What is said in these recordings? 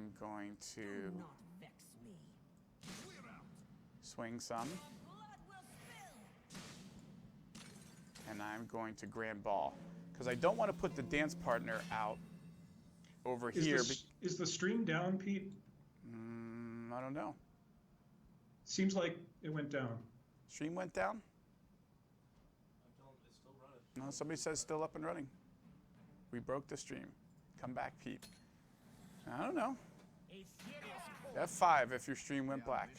I'm going to Do not vex me. swing some, Blood will spill. and I'm going to grand ball. Because I don't want to put the dance partner out over here. Is the stream down, Pete? I don't know. Seems like it went down. Stream went down? It's still running. No, somebody says still up and running. We broke the stream. Come back, Pete. I don't know. A serious F5 if your stream went black.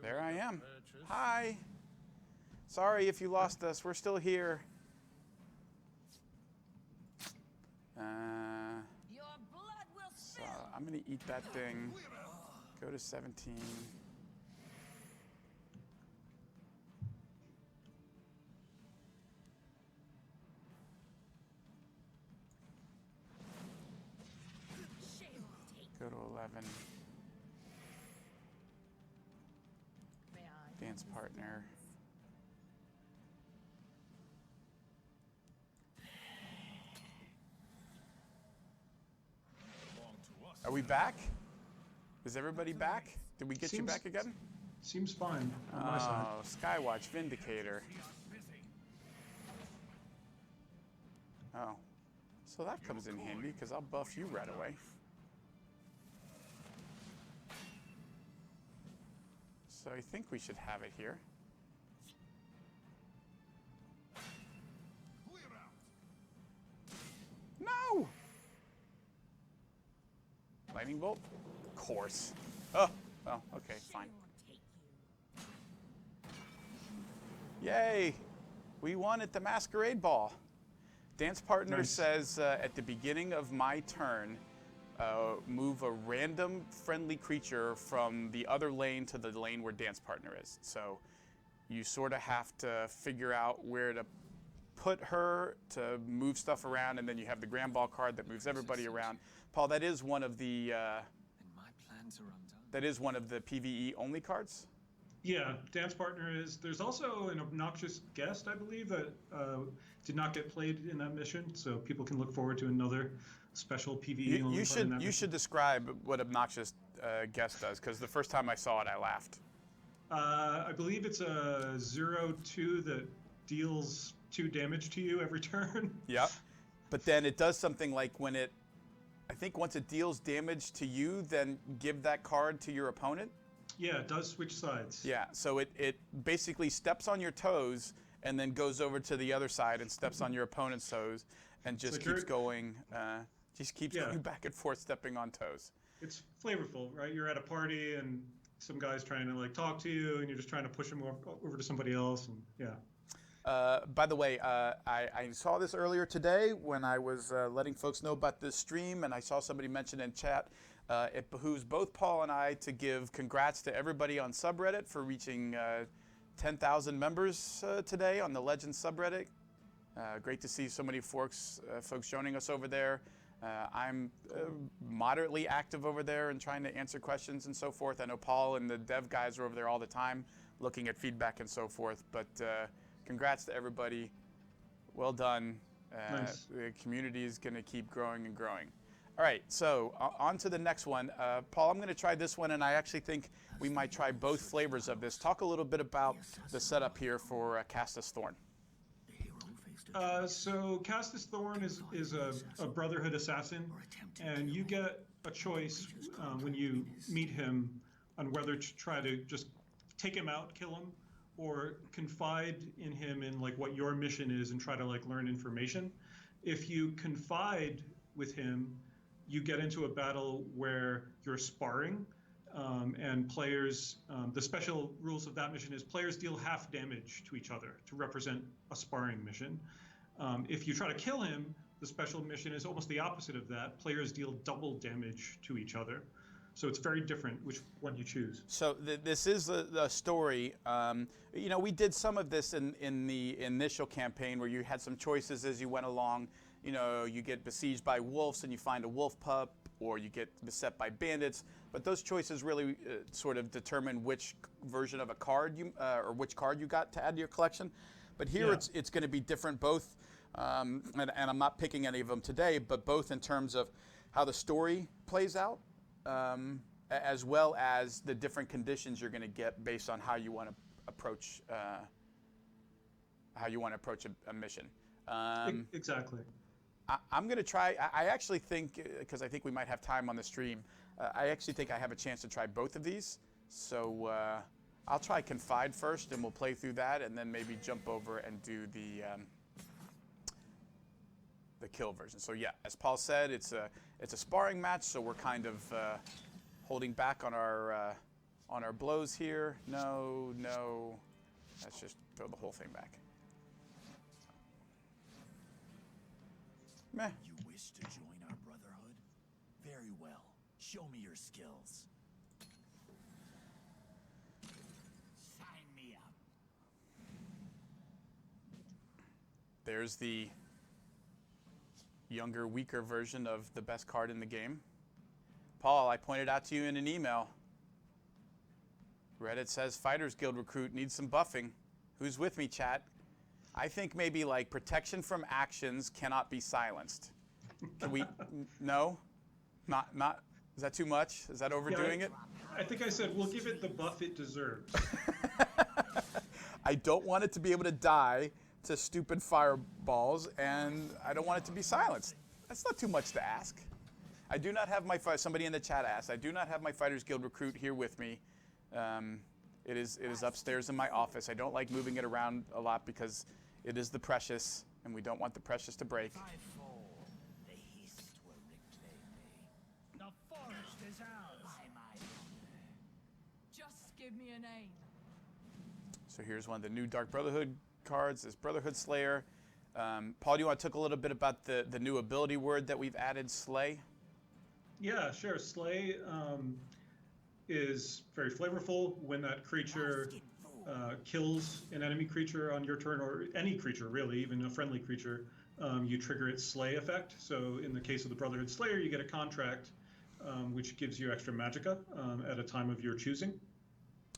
There I am. Hi. Sorry if you lost us. We're still here. Your blood will So spill. I'm going to eat that thing. Go to 17. Shame take. Go to 11. May I? Dance partner. Are we back? Is everybody back? Did we get you Seems- back again? Seems fine on my side. Oh, Skywatch Vindicator. Oh. So that comes in handy because I'll buff you right away. So I think we should have it here. No! Lightning bolt? Of course. Oh, well, okay, fine. Shame take you. Yay! We won at the Masquerade Ball. Dance partner Nice. says at the beginning of my turn, move a random friendly creature from the other lane to the lane where dance partner is. So you sort of have to figure out where to put her to move stuff around, and then you have the grand ball card that moves everybody around. Paul, that is one of the And my plans are undone. that is one of the PvE only cards. Yeah, dance partner is. There's also an obnoxious guest, I believe, that did not get played in that mission, so people can look forward to another special PvE only You card in that should mission. describe what obnoxious guest does, because the first time I saw it, I laughed. I believe it's a 0/2 that deals 2 damage to you every turn. Yep. But then it does something like when it, I think once it deals damage to you, then give that card to your opponent. Yeah, it does switch sides. Yeah, so it basically steps on your toes and then goes over to the other side and steps on your opponent's toes and just like keeps you're- going, Yeah. going back and forth, stepping on toes. It's flavorful, right? You're at a party and some guy's trying to like talk to you, and you're just trying to push him over to somebody else, and yeah. By the way, I saw this earlier today when I was letting folks know about this stream, and I saw somebody mention in chat, it behooves both Paul and I to give congrats to everybody on subreddit for reaching 10,000 members today on the Legends subreddit. Great to see so many folks joining us over there. I'm moderately active over there and trying to answer questions and so forth. I know Paul and the dev guys are over there all the time looking at feedback and so forth, but congrats to everybody. Well done. Nice. The community is going to keep growing and growing. All right, so on to the next one. Paul, I'm going to try this one, and I actually think we might try both flavors of this. Talk a little bit about the setup here for Castus Thorn. So Castus Thorn is a Brotherhood assassin, and you get a choice when you meet him on whether to try to just take him out, kill him, or confide in him in like what your mission is and try to like learn information. If you confide with him, you get into a battle where you're sparring, and players, the special rules of that mission is players deal half damage to each other to represent a sparring mission. If you try to kill him, the special mission is almost the opposite of that. Players deal double damage to each other. So it's very different which one you choose. So this is the story. You know, we did some of this in the initial campaign where you had some choices as you went along. You know, you get besieged by wolves and you find a wolf pup, or you get beset by bandits. But those choices really sort of determine which version of a card you, or which card you got to add to your collection. But here Yeah. it's going to be different, both, and I'm not picking any of them today, but both in terms of how the story plays out, as well as the different conditions you're going to get based on how you want to approach a mission. Exactly. I'm going to try. I actually think, because I think we might have time on the stream, I actually think I have a chance to try both of these. So I'll try Confide first, and we'll play through that, and then maybe jump over and do the kill version. So yeah, as Paul said, it's a sparring match, so we're kind of holding back on our blows here. No. Let's just throw the whole thing back. Meh. You wish to join our brotherhood? Very well. Show me your skills. Sign me up. There's the younger, weaker version of the best card in the game. Paul, I pointed out to you in an email. Reddit says Fighters Guild recruit needs some buffing. Who's with me, chat? I think maybe like protection from actions cannot be silenced. Can we? No? Not. Is that too much? Is that overdoing it? I think I said we'll give it the buff it deserves. I don't want it to be able to die to stupid fireballs, and I don't want it to be silenced. That's not too much to ask. I do not have my somebody in the chat asked. I do not have my Fighters Guild recruit here with me. It is upstairs in my office. I don't like moving it around a lot because it is the precious, and we don't want the precious to break. If I fall, the Hist will reclaim me. The forest is ours. By my honor. Just give me a name. So here's one of the new Dark Brotherhood cards. This Brotherhood Slayer. Paul, do you want to talk a little bit about the new ability word that we've added, Slay? Yeah, sure. Slay is very flavorful. When that creature kills an enemy creature on your turn, or any creature really, even a friendly creature, you trigger its Slay effect. So in the case of the Brotherhood Slayer, you get a contract which gives you extra magicka at a time of your choosing.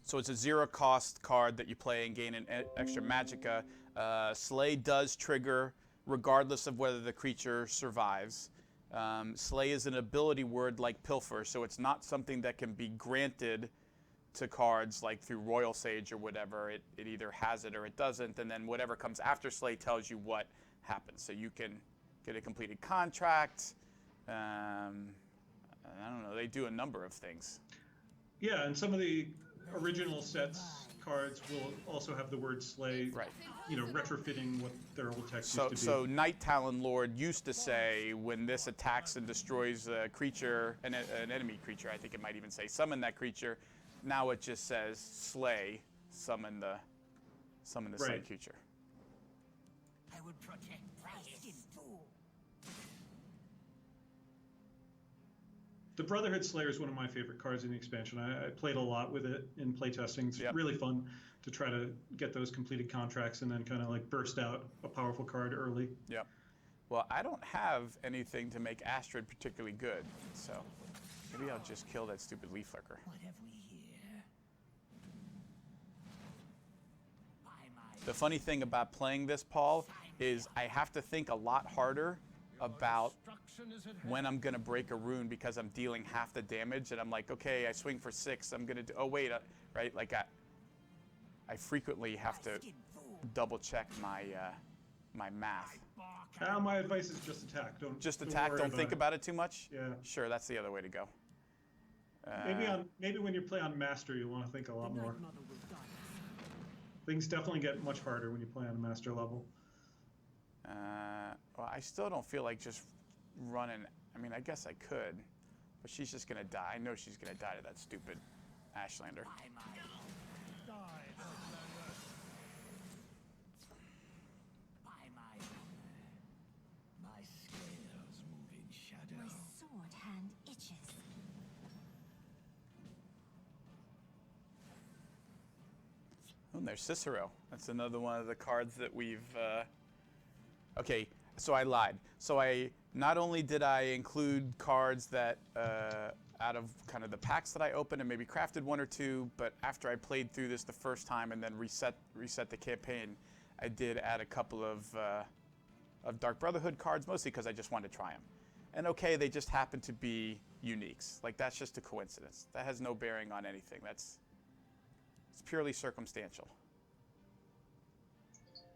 So it's a zero-cost card that you play and gain an extra magicka. Slay does trigger regardless of whether the creature survives. Slay is an ability word like Pilfer, so it's not something that can be granted to cards like through Royal Sage or whatever. It either has it or it doesn't, and then whatever comes after Slay tells you what happens. So you can get a completed contract. I don't know, they do a number of things. Yeah, and some of the original sets cards will also have the word Slay, Right. you know, retrofitting what their old text So, used to be. so Night Talon Lord used to say when this attacks and destroys a creature, an enemy creature, I think it might even say summon that creature. Now it just says Slay, summon the Slay Right. creature. I would protect Skin Fool. The Brotherhood Slayer is one of my favorite cards in the expansion. I played a lot with it in playtesting. It's Yep. really fun to try to get those completed contracts and then kind of like burst out a powerful card early. Yep. Well, I don't have anything to make Astrid particularly good, so maybe I'll just kill that stupid leaf flicker. What have we here? By my The funny thing about playing this, Paul, is I have to think a lot harder about Destruction is at hand. when I'm gonna break a rune because I'm dealing half the damage, and I'm like, okay, I swing for 6. I'm gonna do. Oh wait, right? Like I frequently have to Skin Fool. double check my my math. My advice is just attack. Just don't attack. worry Don't think about it too much. Yeah. Sure, that's the other way to go. Maybe when you play on Master, you'll want to think a lot more. Mother will die. Things definitely get much harder when you play on a Master level. Well, I still don't feel like just running. I mean, I guess I could, but she's just gonna die. I know she's gonna die to that stupid Ashlander. By my Die, Outlander. By my honor. My scales move in shadow. My sword hand itches. Oh, and there's Cicero. That's another one of the cards that we've. Okay, so I lied. So I not only did I include cards that out of kind of the packs that I opened and maybe crafted one or two, but after I played through this the first time and then reset the campaign, I did add a couple of Dark Brotherhood cards, mostly because I just wanted to try them. And okay, they just happen to be uniques. Like, that's just a coincidence. That has no bearing on anything. It's purely circumstantial.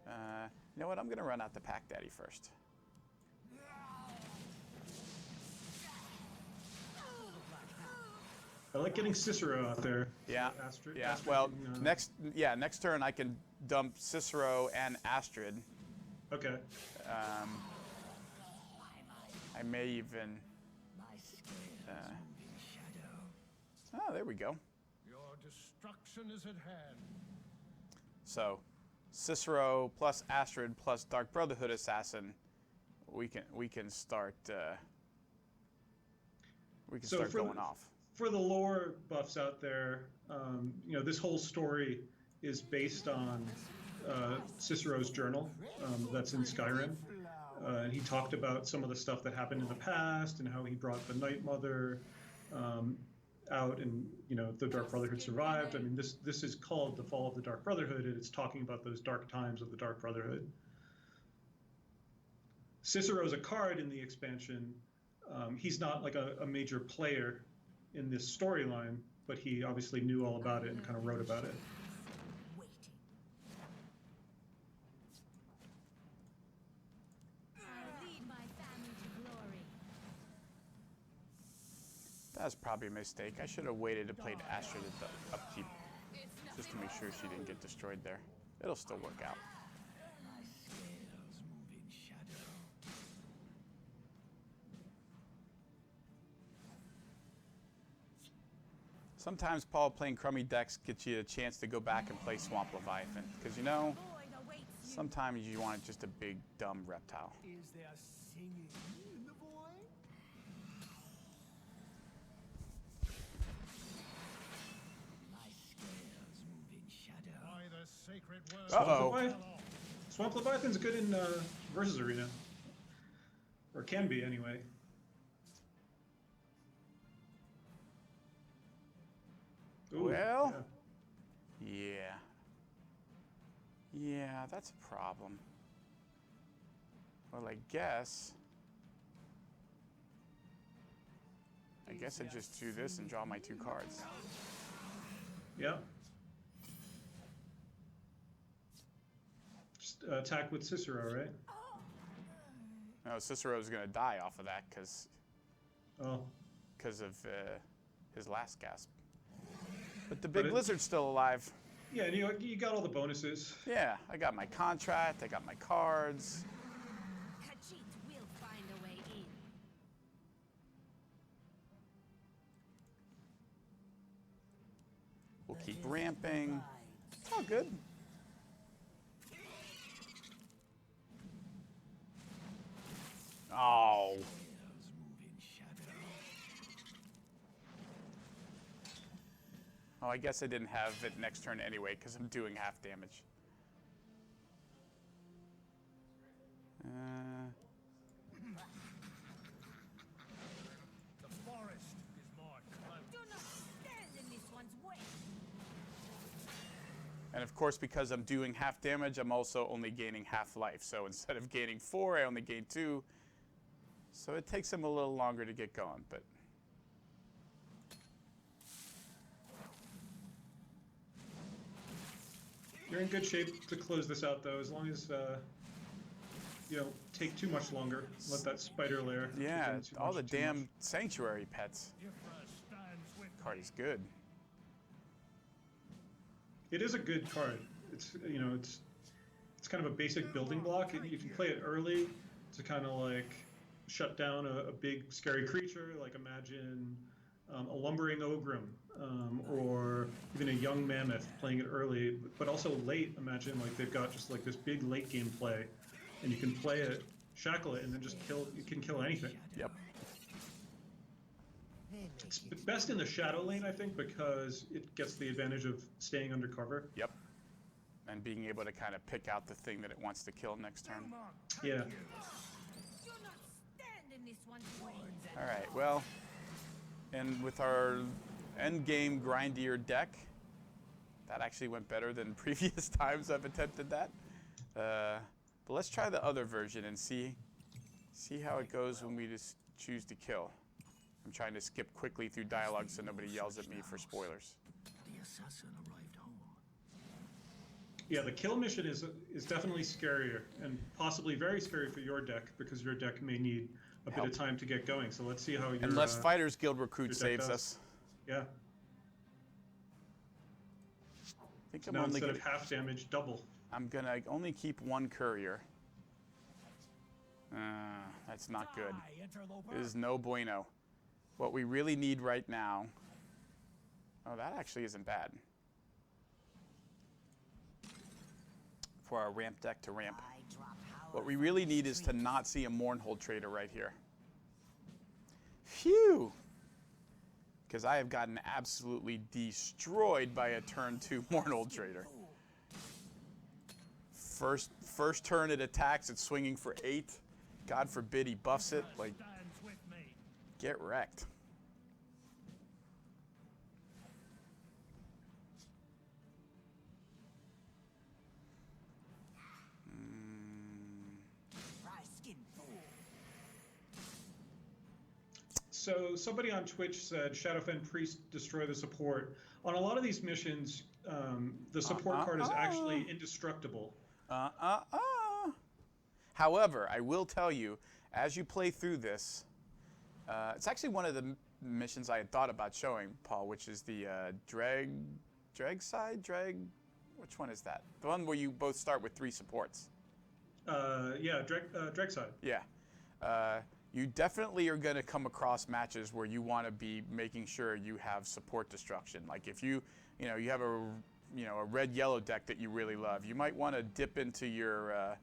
You know what? I'm going to run out the Pack Daddy first. I like getting Cicero out there. Yeah. Astrid, Yeah. Astrid Well, can, next turn I can dump Cicero and Astrid. Okay. I may even. Oh, there we go. Your destruction is at hand. So, Cicero plus Astrid plus Dark Brotherhood Assassin. We can start. We can So start for going off. For the lore buffs out there, you know, this whole story is based on Cicero's journal that's in Skyrim. And he talked about some of the stuff that happened in the past and how he brought the Night Mother out, and you know the Dark Brotherhood survived. I mean, this is called the Fall of the Dark Brotherhood, and it's talking about those dark times of the Dark Brotherhood. Cicero's a card in the expansion. He's not like a major player in this storyline, but he obviously knew all about it and kind of wrote about it. I lead my family to glory. That's probably a mistake. I should have waited to play to Astrid at the upkeep, just to make sure she didn't get destroyed there. It'll still work out. My scales move in shadow. Sometimes, Paul, playing crummy decks gets you a chance to go back and play Swamp Leviathan. Because, you know, Void awaits you. sometimes you want just a big, dumb reptile. Is there singing in the void? My scales move in shadow. By the sacred word. Uh-oh. Leviathan- Swamp Leviathan's good in Versus Arena. Or can be, anyway. Ooh, Well, yeah. Yeah, that's a problem. Well, I guess I just do this and draw my 2 cards. Yeah. Just attack with Cicero, right? No, Cicero's going to die off of that because Oh, of his last gasp. But the big it- lizard's still alive. yeah, and you got all the bonuses. Yeah, I got my contract, I got my cards. Khajiit will find a way in. We'll keep ramping. It's all good. Oh. Scales move in shadow. Oh, I guess I didn't have it next turn anyway because I'm doing half damage. The forest is my cloak. Do not stand in this one's way. And of course, because I'm doing half damage, I'm also only gaining half life. So instead of gaining 4, I only gain 2. So it takes him a little longer to get going, but You're in good shape to close this out, though, as long as you don't take too much longer. Let that spider lair. yeah, kick in too all much- the too damn much. sanctuary pets. Yifra stands with Card is good. It is a good card. It's it's kind of a basic building block. You can play it early to kind of like shut down a big scary creature. Like imagine a lumbering ogrim or even a young mammoth. Playing it early, but also late. Imagine like they've got just like this big late game play, and you can play it, shackle it, and then just kill. You can kill anything. Yep. It's best in the shadow lane, I think, because it gets the advantage of staying under cover. Yep. And being able to kind of pick out the thing that it wants to kill next turn. Yeah. Do not stand in this one's way. All right, well, and with our end game grindier deck, that actually went better than previous times I've attempted that. But let's try the other version and see how it goes when we just choose to kill? I'm trying to skip quickly through dialogue so nobody yells at me for spoilers. The assassin arrived home. Yeah, the kill mission is definitely scarier and possibly very scary for your deck because your deck may need a bit of time to get going. So let's see how your Unless Fighters Guild Recruit your deck saves does. us. Yeah. I think So I'm now only instead gonna, of half damage, double. I'm gonna only keep one courier. That's not good. Die, interloper. This is no bueno. What we really need right now. Oh, that actually isn't bad. For our ramp deck to ramp. What we really need is to not see a Mournhold trader right here. Phew! Because I have gotten absolutely destroyed by a turn 2 Mournhold trader. First turn it attacks, it's swinging for 8. God forbid he buffs it. Like, Stands with me. get wrecked. So somebody on Twitch said Shadowfen Priest destroy the support. On a lot of these missions, the support card is actually indestructible. However, I will tell you, as you play through this, it's actually one of the missions I had thought about showing, Paul, which is the drag side? Which one is that? The one where you both start with 3 supports. Yeah, Dreg side. Yeah. You definitely are going to come across matches where you want to be making sure you have support destruction. Like if you have a red-yellow deck that you really love, you might want to dip into your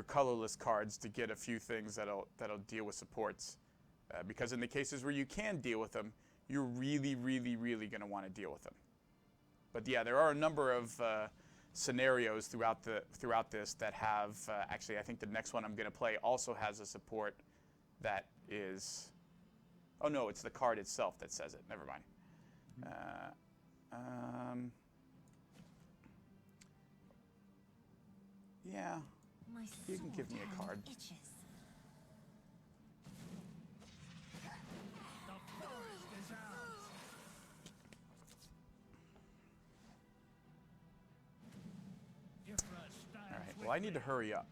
colorless cards to get a few things that'll deal with supports. Because in the cases where you can deal with them, you're really, really, really going to want to deal with them. But yeah, there are a number of scenarios throughout this that have actually, I think the next one I'm going to play also has a support that is, oh no, it's the card itself that says it. Never mind. Yeah, My you can give me a sword card. hand itches. The forest is ours. Ifra stands All right. with Well, I need me. to hurry up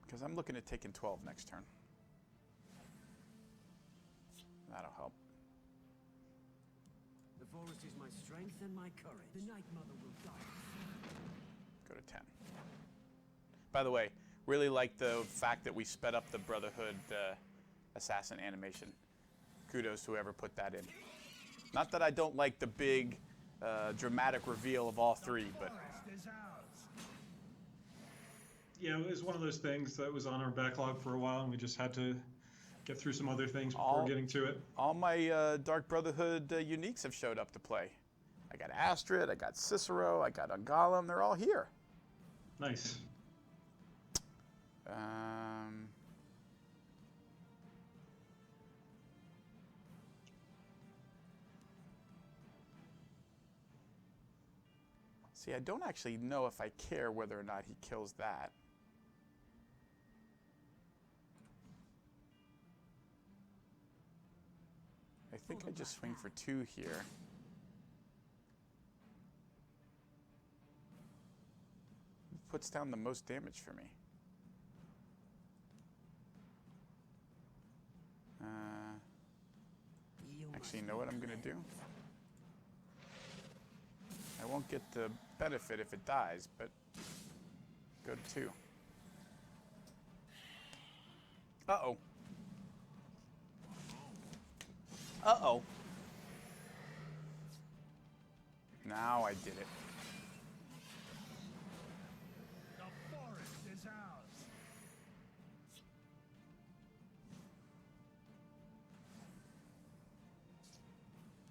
because I'm looking at taking 12 next turn. That'll help. The forest is my strength and my courage. The Night Mother will guide us. Go to 10. By the way, really like the fact that we sped up the Brotherhood assassin animation. Kudos to whoever put that in. Not that I don't like the big dramatic reveal of all 3, but Forest is ours. Yeah, it was one of those things that was on our backlog for a while, and we just had to get through some other things before getting to it. all my Dark Brotherhood uniques have showed up to play. I got Astrid, I got Cicero, I got Ungalum, they're all here. Nice. See, I don't actually know if I care whether or not he kills that. I think I just swing for 2 here. Puts down the most damage for me. Actually, you know what I'm going to do? I won't get the benefit if it dies, but go to 2. Uh-oh. Uh-oh. Now I did it. The forest is ours.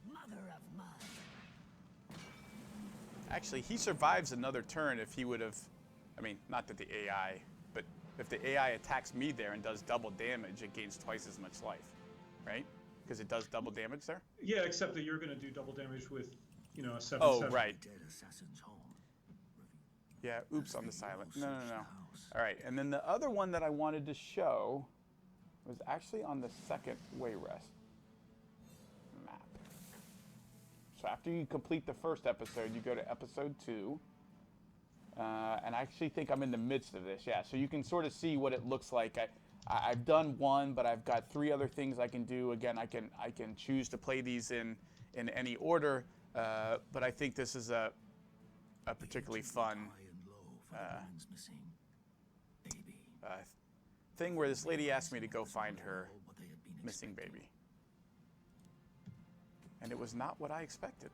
Mother of mud. Actually, he survives another turn if he would have, I mean, not that the AI, but if the AI attacks me there and does double damage, it gains twice as much life, right? Because it does double damage there? Yeah, except that you're going to do double damage with, a 7/7. Oh, right. Dead assassin's home. Yeah, oops on the silent. No. All right, and then the other one that I wanted to show It was actually on the second Wayrest map. So after you complete the first episode, you go to episode 2. And I actually think I'm in the midst of this. Yeah, so you can sort of see what it looks like. I've done 1, but I've got 3 other things I can do. Again, I can choose to play these in any order. But I think this is a particularly fun thing where this lady asked me to go find her missing baby. And it was not what I expected.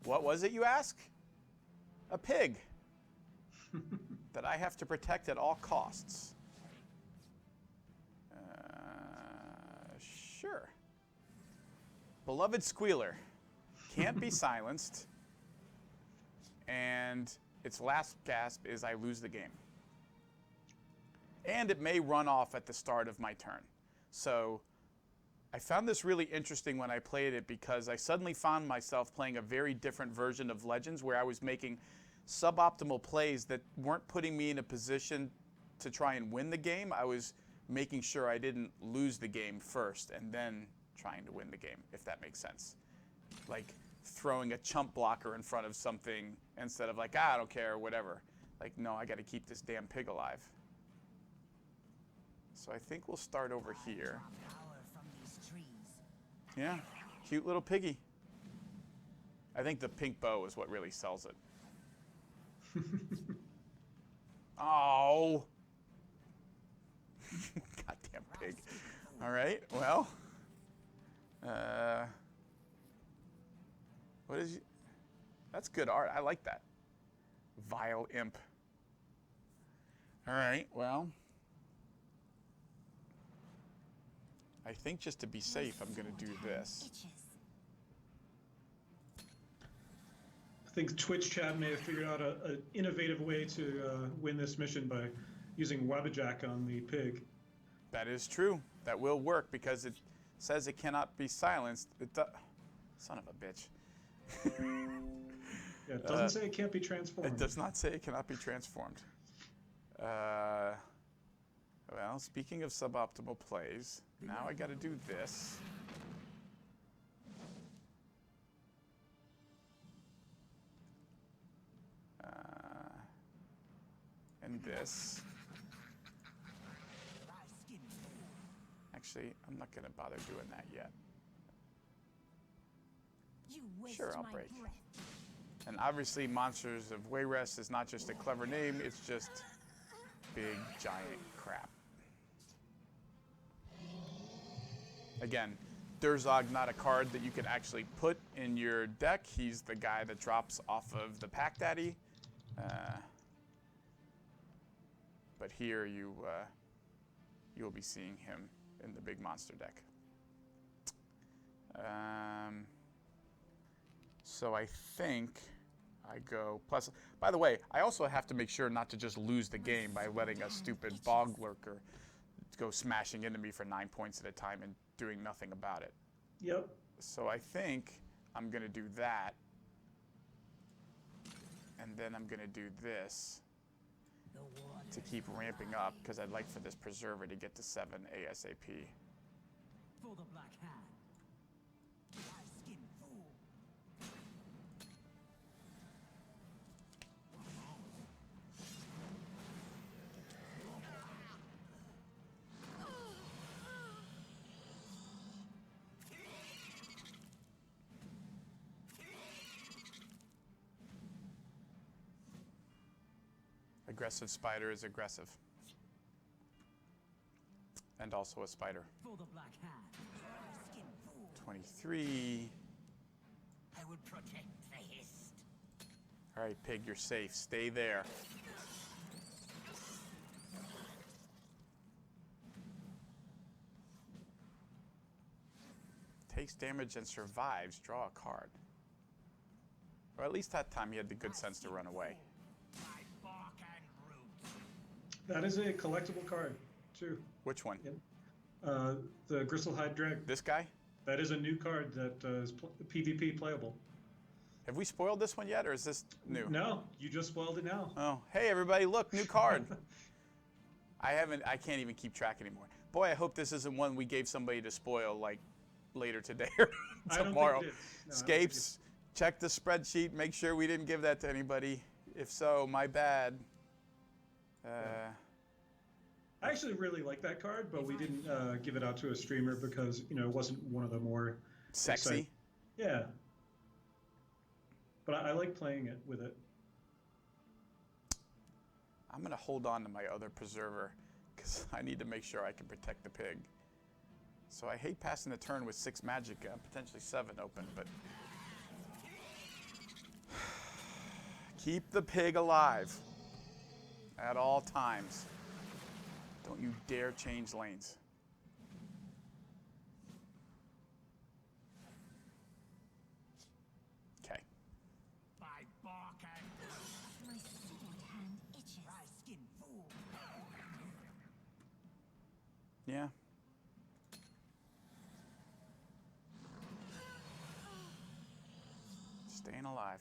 What was it, you ask? A pig that I have to protect at all costs. Sure. Beloved squealer. Can't be silenced. And its last gasp is I lose the game. And it may run off at the start of my turn. So I found this really interesting when I played it because I suddenly found myself playing a very different version of Legends where I was making suboptimal plays that weren't putting me in a position to try and win the game. I was making sure I didn't lose the game first and then trying to win the game, if that makes sense. Like throwing a chump blocker in front of something instead of like, I don't care, or whatever. Like, no, I got to keep this damn pig alive. So I think we'll start over here. Yeah, cute little piggy. I think the pink bow is what really sells it. Oh. Goddamn pig. All right, well. What is... That's good art. I like that. Vile imp. All right, well. I think just to be safe, I'm going to do this. I think Twitch chat may have figured out an innovative way to win this mission by using Wabbajack on the pig. That is true. That will work because it says it cannot be silenced. Son of a bitch. Yeah, it doesn't say it can't be transformed. It does not say it cannot be transformed. Well, speaking of suboptimal plays, now I got to do this. And this. Actually, I'm not going to bother doing that yet. Sure, I'll break. And obviously, Monsters of Wayrest is not just a clever name, it's just big, giant crap. Again, Durzog, not a card that you can actually put in your deck. He's the guy that drops off of the Pack Daddy. But here you'll be seeing him in the big monster deck. So I think I go plus. By the way, I also have to make sure not to just lose the game by letting a stupid bog lurker go smashing into me for 9 points at a time and doing nothing about it. Yep. So I think I'm going to do that. And then I'm going to do this to keep ramping up because I'd like for this preserver to get to 7 ASAP. For the Black Hand. Skin fool. Aggressive spider is aggressive. And also a spider. For the Black Hand. Skin fool. 23. I would protect the hist. All right, pig, you're safe. Stay there. Takes damage and survives. Draw a card. Or at least that time he had the good sense to run away. My bark and root. That is a collectible card, too. Which one? Yep. The Gristlehide Dreg. This guy? That is a new card that is PvP playable. Have we spoiled this one yet, or is this new? No, you just spoiled it now. Oh, hey everybody, look, new card. I can't even keep track anymore. Boy, I hope this isn't one we gave somebody to spoil like later today or I don't tomorrow. think it is. No, I don't think Scapes, check the spreadsheet, make sure we didn't give that to anybody. If so, my bad. I actually really like that card, but we didn't give it out to a streamer because it wasn't one of the more Sexy. Yeah. But I like playing it with it. I'm going to hold on to my other preserver because I need to make sure I can protect the pig. So I hate passing the turn with 6 magic, potentially 7 open, but keep the pig alive at all times. Don't you dare change lanes. Okay. By bark and My sword hand itches. dry skin fool. Yeah. Staying alive.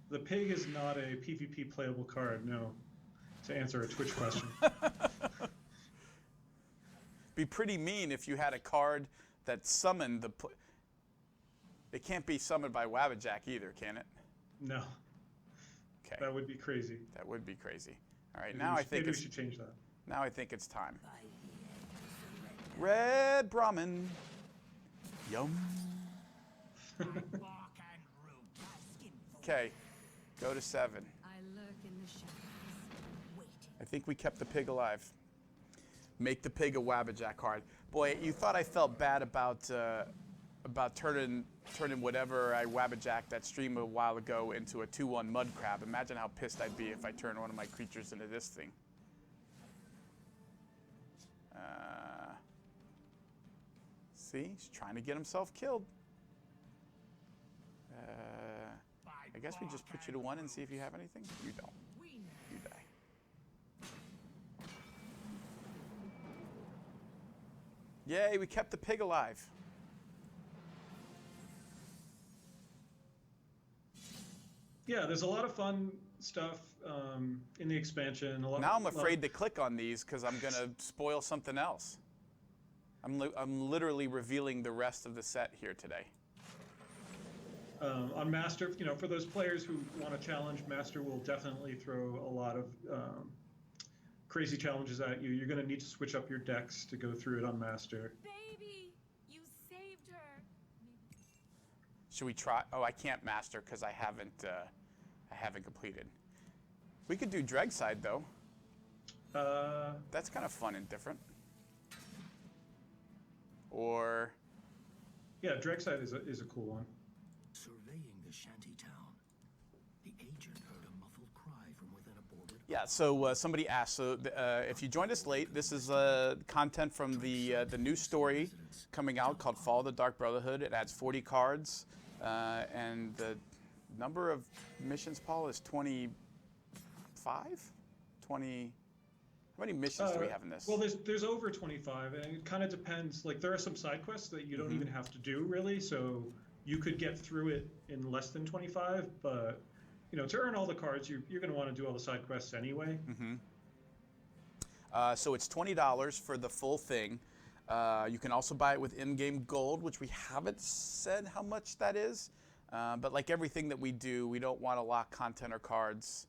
The pig is not a PvP playable card, no. To answer a Twitch question. Be pretty mean if you had a card that summoned the. It can't be summoned by Wabbajack either, can it? No, Okay. that would be crazy. That would be crazy. All right, Maybe now we I should- think maybe we it's should change that. now I think it's time. By the Red Brahmin. Yum. bark and root. Dry skin fool. Okay, go to 7. I lurk in the shadows, waiting. I think we kept the pig alive. Make the pig a Wabbajack card. Boy, you thought I felt bad about turning whatever I Wabbajack that stream a while ago into a 2/1 mud crab. Imagine how pissed I'd be if I turned one of my creatures into this thing. See, he's trying to get himself killed. By I guess we just put you to 1 and see if you have anything. You don't. We know. You die. Yay, we kept the pig alive. Yeah, there's a lot of fun stuff in the expansion. Now I'm afraid to click on these because I'm going to spoil something else. I'm literally revealing the rest of the set here today. On Master, for those players who want to challenge, Master will definitely throw a lot of crazy challenges at you. You're going to need to switch up your decks to go through it on Master. Baby, you saved her. Should we try? Oh, I can't master because I haven't completed. We could do Dregside though. That's kind of fun and different. Or Yeah, Dregside is a cool one. surveying the shanty town, the agent heard a muffled cry from within a boarded. yeah. So somebody asked. So if you joined us late, this is content from the new story coming out called Fall of the Dark Brotherhood. It adds 40 cards, and the number of missions, Paul, is 25, 20. How many missions do we have in this? Well, there's over 25, and it kind of depends. Like, there are some side quests that you don't even have to do, really, so you could get through it in less than 25, but, to earn all the cards, you're going to want to do all the side quests anyway. So it's $20 for the full thing. You can also buy it with in-game gold, which we haven't said how much that is. But like everything that we do, we don't want to lock content or cards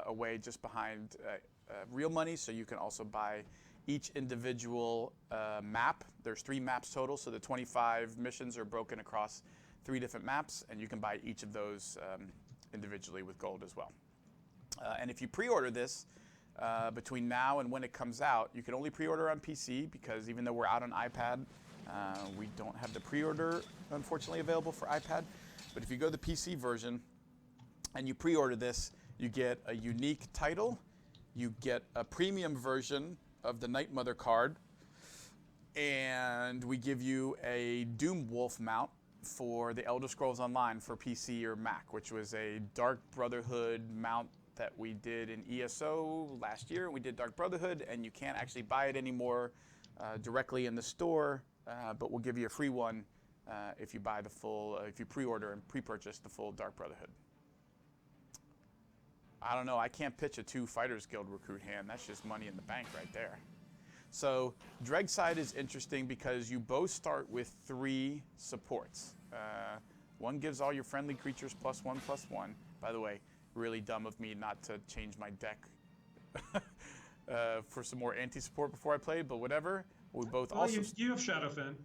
away just behind real money. So you can also buy each individual map. There's 3 maps total, so the 25 missions are broken across 3 different maps, and you can buy each of those individually with gold as well. And if you pre-order this, between now and when it comes out, you can only pre-order on PC because even though we're out on iPad, we don't have the pre-order, unfortunately, available for iPad. But if you go to the PC version and you pre-order this, you get a unique title, you get a premium version of the Night Mother card, and we give you a Doom Wolf mount for the Elder Scrolls Online for PC or Mac, which was a Dark Brotherhood mount that we did in ESO last year. We did Dark Brotherhood, and you can't actually buy it anymore directly in the store. but we'll give you a free one if you buy the full, if you pre-order and pre-purchase the full Dark Brotherhood. I don't know. I can't pitch a 2 Fighters Guild recruit hand. That's just money in the bank right there. So Dregside is interesting because you both start with 3 supports. One gives all your friendly creatures +1/+1. By the way, really dumb of me not to change my deck for some more anti-support before I played, but whatever. We both also. You have Shadowfen.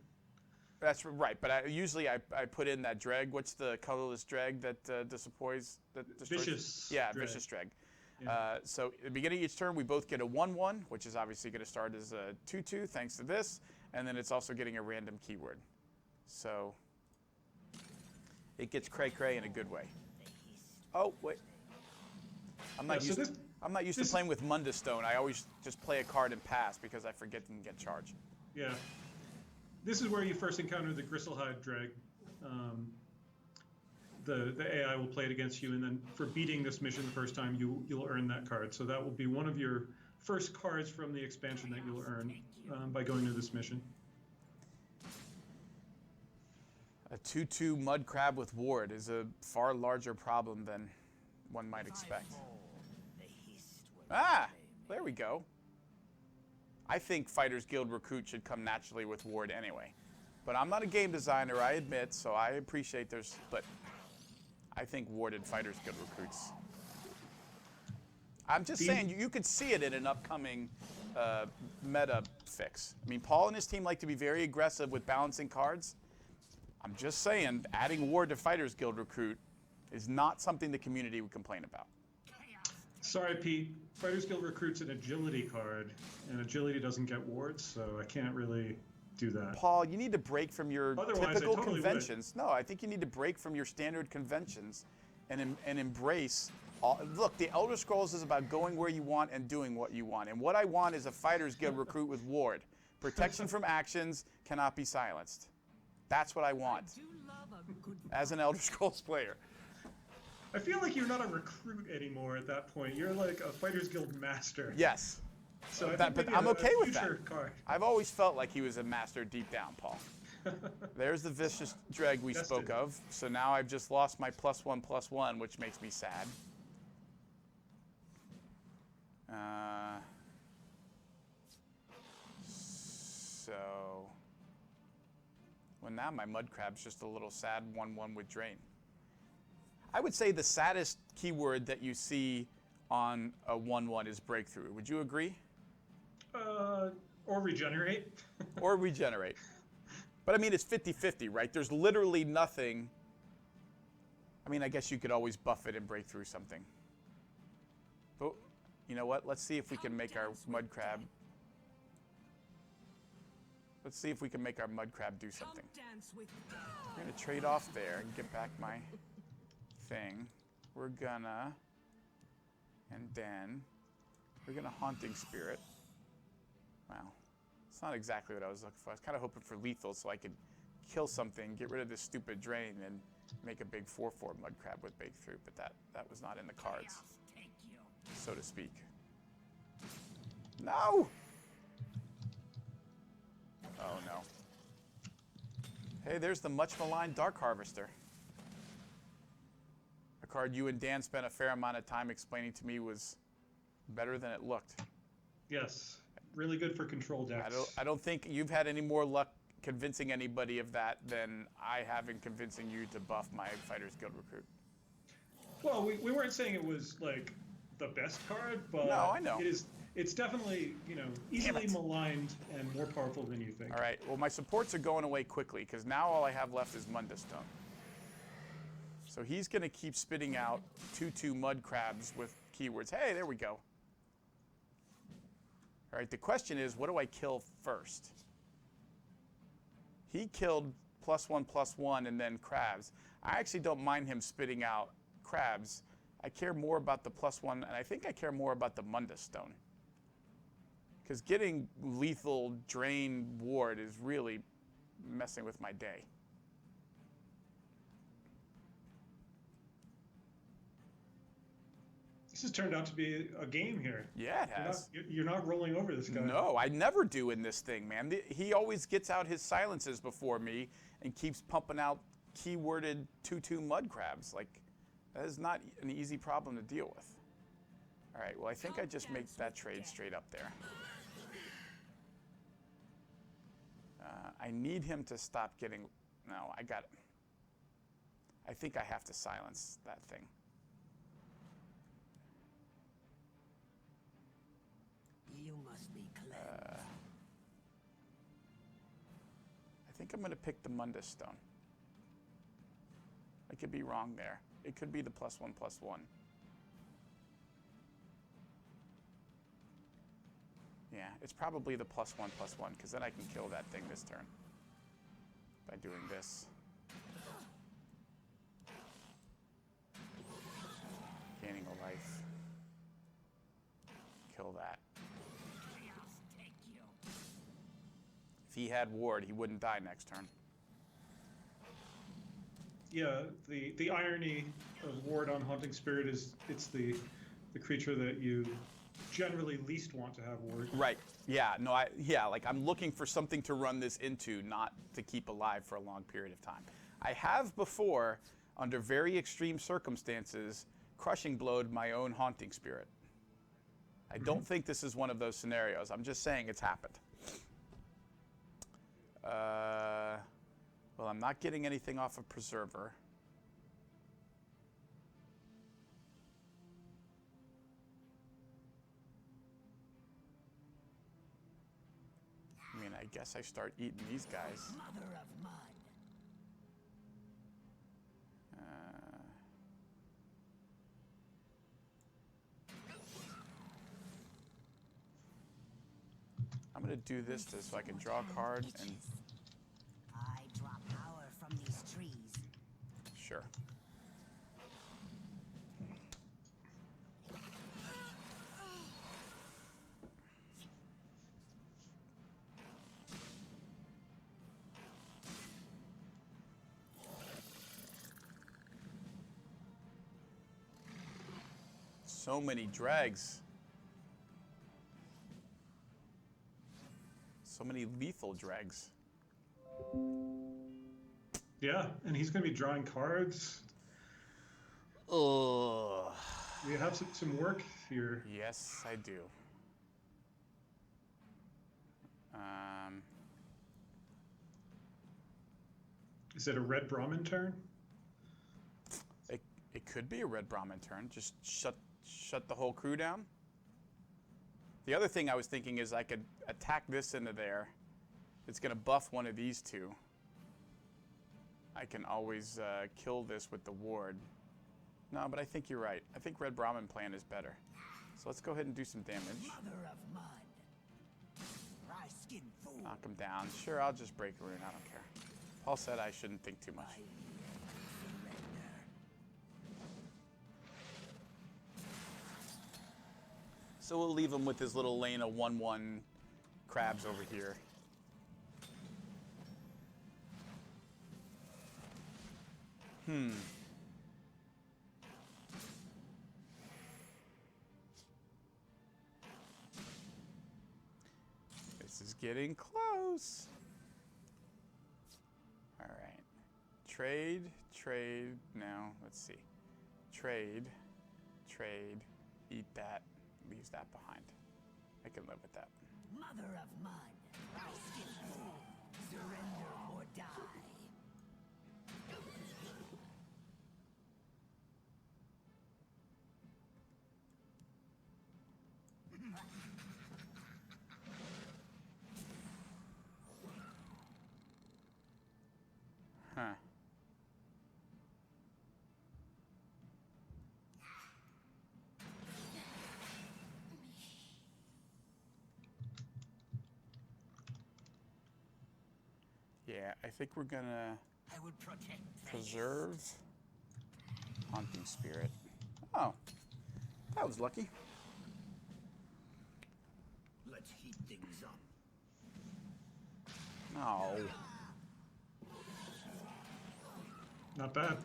That's right, but usually I put in that Dreg. What's the colorless Dreg that destroys? Vicious. Yeah, Dreg. Vicious Dreg. Yeah. So at the beginning of each turn, we both get a 1/1, which is obviously going to start as a 2/2 thanks to this, and then it's also getting a random keyword. So it gets cray-cray in a good way. Oh, wait. I'm not used to playing with Mundus Stone. I always just play a card and pass because I forget and get charged. Yeah. This is where you first encounter the Gristlehide Dreg. The AI will play it against you, and then for beating this mission the first time, you'll earn that card. So that will be one of your first cards from the expansion that you'll earn by going to this mission. A 2/2 Mud Crab with Ward is a far larger problem than one might expect. Ah, there we go. I think Fighters Guild Recruit should come naturally with Ward anyway. But I'm not a game designer, I admit, so I appreciate but I think warded Fighters Guild Recruits. I'm just saying, you could see it in an upcoming meta fix. I mean, Paul and his team like to be very aggressive with balancing cards. I'm just saying, adding Ward to Fighters Guild Recruit is not something the community would complain about. Sorry, Pete. Fighters Guild Recruit's an agility card, and agility doesn't get wards, so I can't really do that. Paul, you need to break from your typical totally conventions. No, I think you need to break from your standard conventions and embrace. Look, the Elder Scrolls is about going where you want and doing what you want. And what I want is a Fighters Guild Recruit with Ward. Protection from actions cannot be silenced. That's what I want as an Elder Scrolls player. I feel like you're not a recruit anymore at that point. You're like a Fighters Guild master. Yes. So but I'm okay with that. Card. I've always felt like he was a master deep down, Paul. There's the Vicious Dreg we spoke of. So now I've just lost my +1/+1, which makes me sad. Well, now my Mud Crab's just a little sad 1/1 with Drain. I would say the saddest keyword that you see on a 1/1 is Breakthrough. Would you agree? Or Regenerate. Or Regenerate. But I mean, it's 50-50, right? There's literally nothing. I mean, I guess you could always buff it and break through something. But you know what? Let's see if we can make our Mud Crab. Let's see if we can make our Mud Crab do something. I'm going to trade off there and get back my thing. We're gonna, and then we're gonna Haunting Spirit. Wow, it's not exactly what I was looking for. I was kind of hoping for lethal so I could kill something, get rid of this stupid Drain, and make a big 4/4 Mud Crab with Breakthrough. But that was not in the cards, so to speak. No. Oh no. Hey, there's the much maligned Dark Harvester. A card you and Dan spent a fair amount of time explaining to me was better than it looked. Yes, really good for control decks. I don't think you've had any more luck convincing anybody of that than I have in convincing you to buff my Fighters Guild Recruit. Well, we weren't saying it was like the best card, but no, I know. It's definitely, easily maligned and more powerful than you think. All right, well, my supports are going away quickly because now all I have left is Mundus Stone. So he's going to keep spitting out 2/2 Mud Crabs with keywords. Hey, there we go. All right, the question is, what do I kill first? He killed +1/+1 and then crabs. I actually don't mind him spitting out crabs. I care more about the +1, and I think I care more about the Mundus Stone. Because getting lethal Drain Ward is really messing with my day. This has turned out to be a game here. Yeah, it has. You're not rolling over this guy. No, I never do in this thing, man. He always gets out his silences before me and keeps pumping out keyworded 2/2 mud crabs. Like, that is not an easy problem to deal with. All right, well, I think I just make that trade straight up there. I need him to stop getting... No, I got it. I think I have to silence that thing. You must be cleansed. I think I'm going to pick the Mundus Stone. I could be wrong there. It could be the +1/+1. Yeah, it's probably the +1/+1, because then I can kill that thing this turn by doing this. Gaining a life. Kill that. If he had ward, he wouldn't die next turn. Yeah, the irony of ward on Haunting Spirit is it's the creature that you generally least want to have ward. Right. Yeah. No. Like I'm looking for something to run this into, not to keep alive for a long period of time. I have before, under very extreme circumstances, crushing blowed my own Haunting Spirit. I don't think this is one of those scenarios. I'm just saying it's happened. Well, I'm not getting anything off of Preserver. I mean, I guess I start eating these guys. Mother of mud. I'm going to do this so I can draw a card and... I draw power from these trees. Sure. So many dregs. So many lethal dregs. Yeah, and he's going to be drawing cards. Ugh. You have some work here. Yes, I do. Is it a red Brahmin turn? It could be a red Brahmin turn. Just shut the whole crew down. The other thing I was thinking is I could attack this into there. It's going to buff one of these two. I can always kill this with the ward. No, but I think you're right. I think Red Brahmin plan is better. So let's go ahead and do some damage. Mother of mud. Dry-skinned fool. Knock him down. Sure, I'll just break a rune. I don't care. Paul said I shouldn't think too much. So we'll leave him with his little lane of 1/1 crabs over here. This is getting close. All right. Trade. No, let's see. Trade. Eat that. Leaves that behind. I can live with that. Mother of mud. Dry-skinned fool. Surrender or die. Huh. Yeah, I think we're gonna I would protect preserve Haunting Spirit. Oh, that was lucky. Let's heat things up. No. Not bad.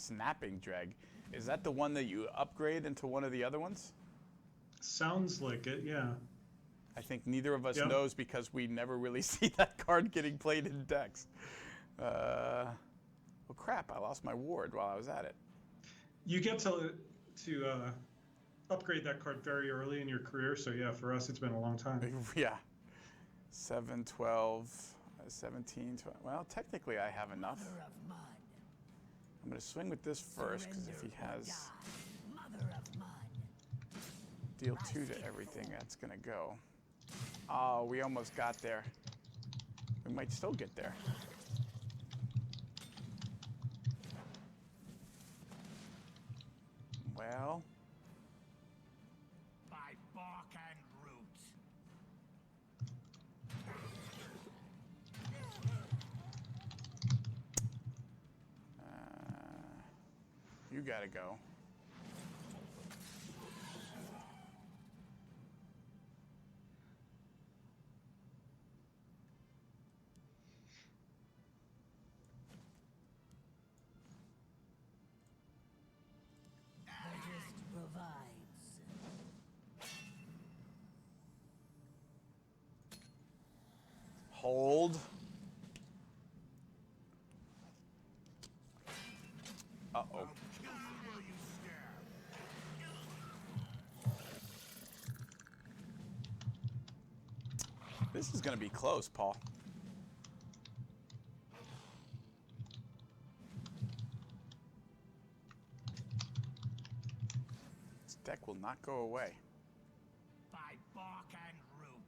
Snapping Dreg. Is that the one that you upgrade into one of the other ones? Sounds like it, yeah. I think neither of us Yep. knows because we never really see that card getting played in decks. Well, crap, I lost my ward while I was at it. You get to upgrade that card very early in your career, so yeah, for us it's been a long time. Yeah. 7, 12, 17, 12. Well, technically I have enough. Mother of mud. I'm going to swing with this first because if he Surrender or has die. Mother of mud. deal 2 to everything, that's going to go. Oh, we almost got there. We might still get there. Well, By bark and root. you got to go. Digest provides. Hold. Uh-oh. This is going to be close, Paul. This deck will not go away. By bark and root.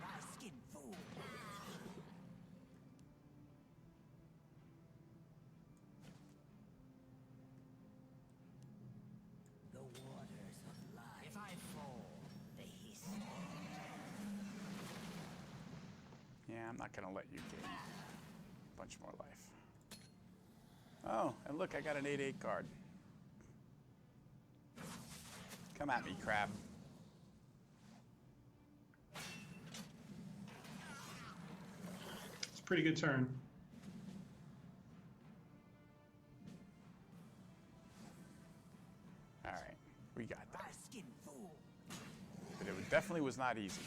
Thy skin fool. The waters of life. If I fall, The hiss. Yeah, I'm not going to let you gain a bunch more life. Oh, and look, I got an 8/8 card. Come at me, crab. It's a pretty good turn. All right, we got Thy that. skin fool. But it definitely was not easy.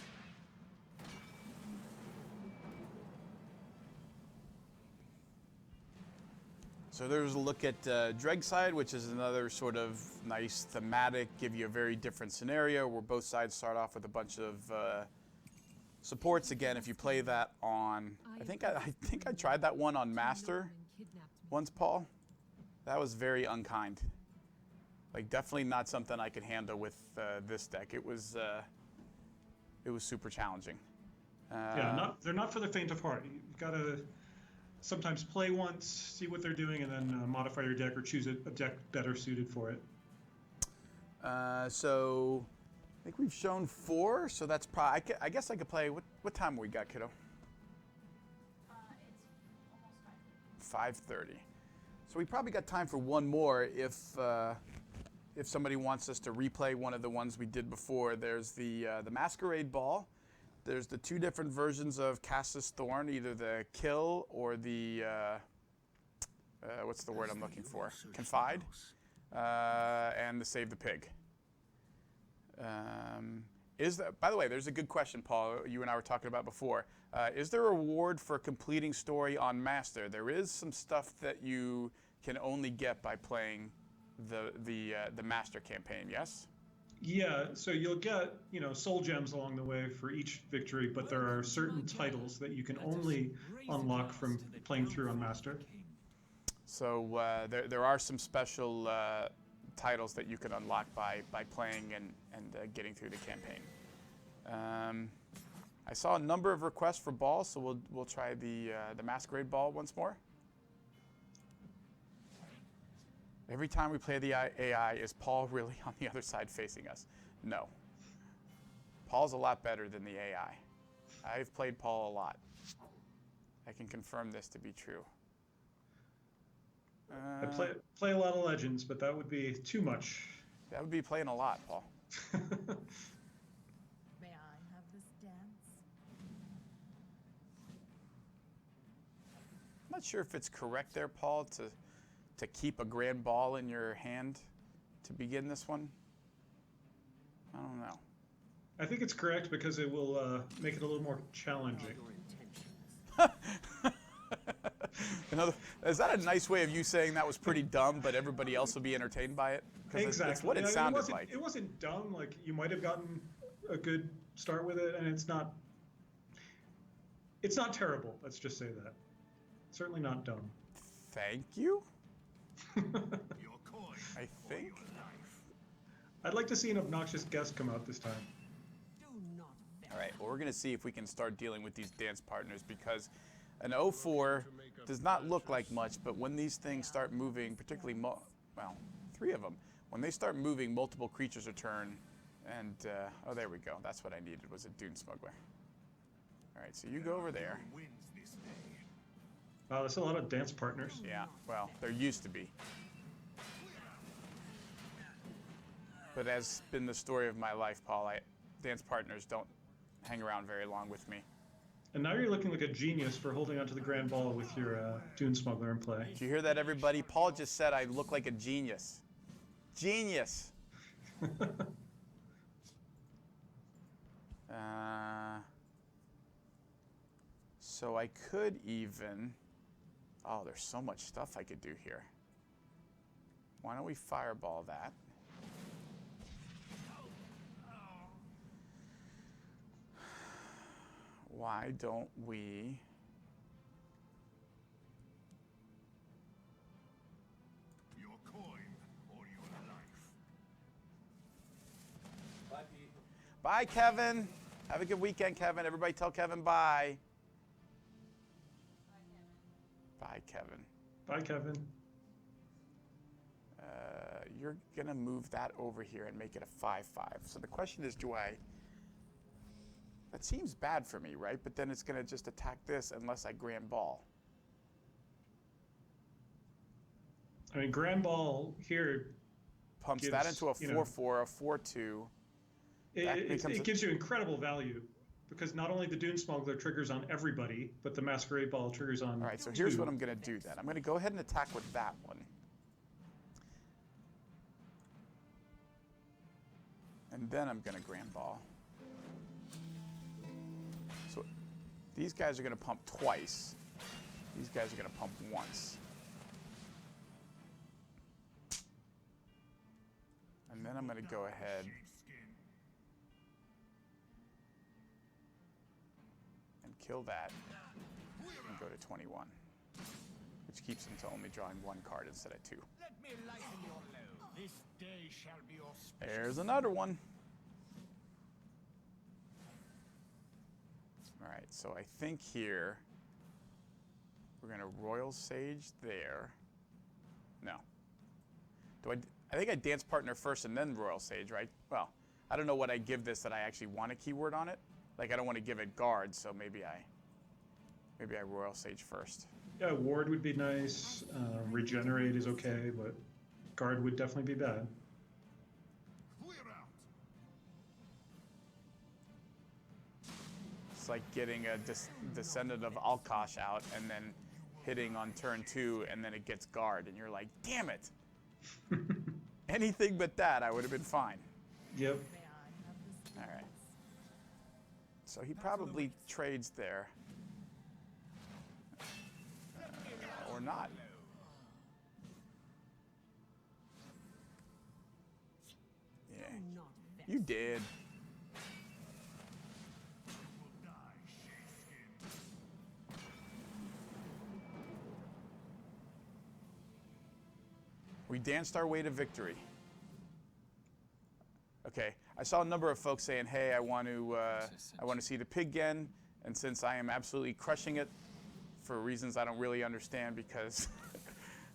So there's a look at Dregside, which is another sort of nice thematic, give you a very different scenario where both sides start off with a bunch of supports. Again, if you play that on, I think I tried that one on Master once, Paul. That was very unkind. Like definitely not something I could handle with this deck. It was super challenging. Yeah, they're not for the faint of heart. You've got to sometimes play once, see what they're doing, and then modify your deck or choose a deck better suited for it. So I think we've shown 4, so that's probably, I guess I could play, what time we got, kiddo? It's almost 5:30. 5:30. So we probably got time for one more if somebody wants us to replay one of the ones we did before. There's the Masquerade Ball. There's the 2 different versions of Cassis Thorn, either the kill or the, what's the word I'm looking for? Confide. And the Save the Pig. By the way, there's a good question, Paul, you and I were talking about before. Is there a reward for completing story on Master? There is some stuff that you can only get by playing the Master campaign, yes? Yeah, so you'll get, soul gems along the way for each victory, but there are certain titles that you can only unlock from playing through on Master. So there are some special titles that you can unlock by playing and getting through the campaign. I saw a number of requests for balls, so we'll try the Masquerade Ball once more. Every time we play the AI, is Paul really on the other side facing us? No. Paul's a lot better than the AI. I've played Paul a lot. I can confirm this to be true. I play a lot of Legends, but that would be too much. That would be playing a lot, Paul. May I have this dance? I'm not sure if it's correct there, Paul, to keep a grand ball in your hand to begin this one. I don't know. I think it's correct because it will make it a little more challenging. Is that a nice way of you saying that was pretty dumb, but everybody else will be entertained by it? Because Exactly. it's what it Yeah, sounded like. It wasn't dumb. Like, you might have gotten a good start with it, and it's not terrible. Let's just say that. Certainly not dumb. Thank you. Your coin. I think. I'd like to see an obnoxious guest come out this time. Do not vex. All right, well, we're going to see if we can start dealing with these dance partners, because an 04 does not look like much, but when these things start moving, particularly, well, 3 of them, when they start moving multiple creatures a turn, and, oh, there we go. That's what I needed, was a Dune Smuggler. All right, so you go over there. Wins this day. Wow, that's a lot of dance partners. Yeah, well, there used to be. But as been the story of my life, Paul, dance partners don't hang around very long with me. And now you're looking like a genius for holding onto the grand ball with your Dune Smuggler in play. Did you hear that, everybody? Paul just said I look like a genius. Genius! So I could even... Oh, there's so much stuff I could do here. Why don't we fireball that? Why don't we... Your coin or your life. Bye, Pete. Bye, Kevin. Have a good weekend, Kevin. Everybody tell Kevin bye. Bye, Kevin. Bye, Kevin. You're going to move that over here and make it a 5-5. So the question is, do I... That seems bad for me, right? But then it's going to just attack this unless I grand ball. I mean, grand ball here Pumps gives, that into a 4-4, you know, a 4-2. it gives you incredible value, because not only the Dune Smuggler triggers on everybody, but the Masquerade Ball triggers on All right, so here's two. what I'm going to do then. I'm going to go ahead and attack with that one. And then I'm going to grand ball. So these guys are going to pump twice. These guys are going to pump once. And then I'm going to go ahead and kill that and go to 21, which keeps him to only drawing 1 card instead of 2. Let me lighten your load. This day shall be your special. There's another one. All right, so I think here we're going to Royal Sage there. No. I think I Dance Partner first and then Royal Sage, right? Well, I don't know what I give this that I actually want a keyword on it. Like, I don't want to give it Guard, so maybe I Royal Sage first. Yeah, Ward would be nice. Regenerate is okay, but Guard would definitely be bad. Clear out. It's like getting a Descendant of Alkosh out and then hitting on turn 2, and then it gets Guard, and you're like, damn it! Anything but that, I would have been fine. Yep. All right. So he probably trades there. Or not. Yeah. You did. We danced our way to victory. Okay, I saw a number of folks saying, "Hey, I want to see the pig again," and since I am absolutely crushing it for reasons I don't really understand, because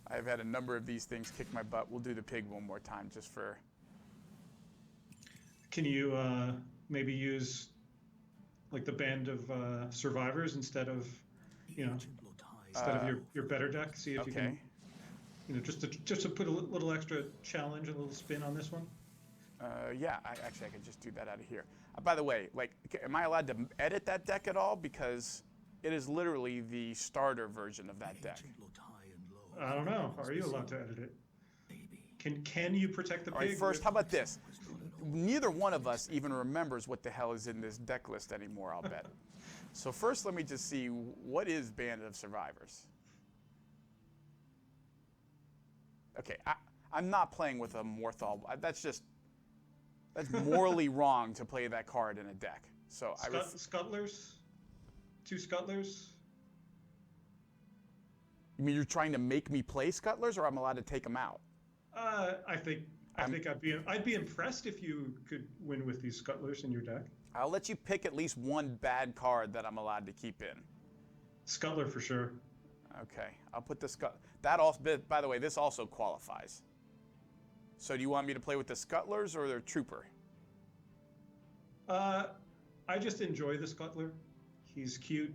I've had a number of these things kick my butt, we'll do the pig one more time just for. Can you maybe use like the Band of Survivors instead of, you know, instead of your better deck? See if you can, you know, just to put a little extra challenge, a little spin on this one. Yeah, I could just do that out of here. By the way, like, am I allowed to edit that deck at all? Because It is literally the starter version of that deck. I don't know. Are you allowed to edit it? Can you protect the All pig? right, first, how about this? Neither one of us even remembers what the hell is in this deck list anymore, I'll bet. So first, let me just see, what is Band of Survivors? Okay, I'm not playing with a Morthal. That's morally wrong to play that card in a deck. So Scuttlers? 2 Scuttlers? You mean you're trying to make me play Scuttlers, or I'm allowed to take them out? I think I'd be impressed if you could win with these Scuttlers in your deck. I'll let you pick at least one bad card that I'm allowed to keep in. Scuttler for sure. Okay, I'll put the that also. By the way, this also qualifies. So do you want me to play with the Scuttlers or the Trooper? I just enjoy the Scuttler. He's cute.